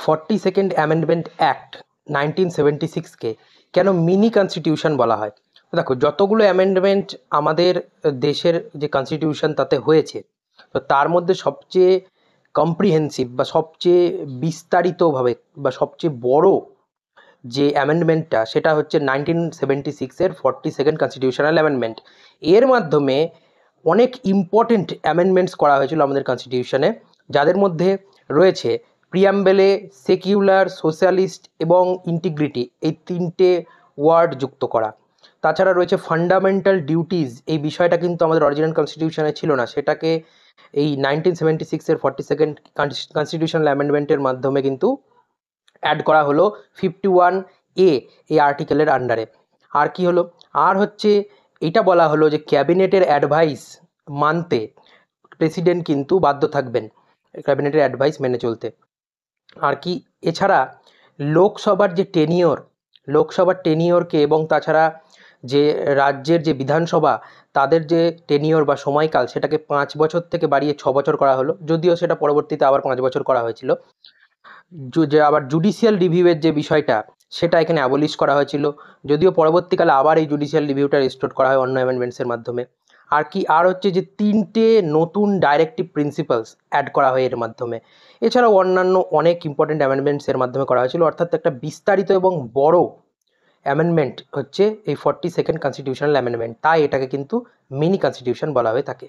42nd amendment act 1976কে কেন mini constitution বলা হয়? দেখো, যতগুলো অ্যামেন্ডমেন্ট আমাদের দেশের যে কনস্টিটিউশন তাতে হয়েছে, তো তার মধ্যে সবচেয়ে কম্প্রিহেন্সিভ বা সবচেয়ে বিস্তারিতভাবে বা সবচেয়ে বড় যে অ্যামেন্ডমেন্টটা, সেটা হচ্ছে 1976-এর 42nd কনস্টিটিউশনাল অ্যামেন্ডমেন্ট। এর মাধ্যমে অনেক ইম্পর্টেন্ট অ্যামেন্ডমেন্টস করা হয়েছিল আমাদের কনস্টিটিউশনে, যাদের মধ্যে রয়েছে প্রিয়াম্বেলে সেকিউলার, সোশ্যালিস্ট এবং ইন্টিগ্রিটি, এই তিনটে ওয়ার্ড যুক্ত করা। তাছাড়া রয়েছে ফান্ডামেন্টাল ডিউটিজ, এই বিষয়টা কিন্তু আমাদের অরিজিনাল কনস্টিটিউশনে ছিল না, সেটাকে এই 1976-এর 42nd কনস্টিটিউশনাল অ্যামেন্ডমেন্টের মাধ্যমে কিন্তু অ্যাড করা হলো 51A এই আর্টিকেলের আন্ডারে। আর কি হলো, আর হচ্ছে এটা বলা হলো যে ক্যাবিনেটের অ্যাডভাইস মানতে প্রেসিডেন্ট কিন্তু বাধ্য থাকবেন, ক্যাবিনেটের অ্যাডভাইস মেনে চলতে। আর কি, এছাড়া লোকসভার যে লোকসভার টেনিওরকে এবং তাছাড়া যে রাজ্যের যে বিধানসভা, তাদের যে টেনিওর বা সময়কাল, সেটাকে 5 বছর থেকে বাড়িয়ে 6 বছর করা হলো, যদিও সেটা পরবর্তীতে আবার 5 বছর করা হয়েছিল। যে আবার জুডিশিয়াল রিভিউয়ের যে বিষয়টা, সেটা এখানে অ্যাবলিশ করা হয়েছিল, যদিও পরবর্তীকালে আবার এই জুডিশিয়াল রিভিউটা রিস্টোর করা হয় অন্য অ্যামেন্ডমেন্টসের মাধ্যমে। আর কি, আর হচ্ছে যে 3টে নতুন ডাইরেক্টিভ প্রিন্সিপালস অ্যাড করা হয় এর মাধ্যমে। এছাড়াও অন্যান্য অনেক ইম্পর্টেন্ট অ্যামেন্ডমেন্টস এর মাধ্যমে করা হয়েছিল, অর্থাৎ একটা বিস্তারিত এবং বড় অ্যামেন্ডমেন্ট হচ্ছে এই 42nd কনস্টিটিউশনাল অ্যামেন্ডমেন্ট, তাই এটাকে কিন্তু মিনি কনস্টিটিউশন বলা হয়ে থাকে।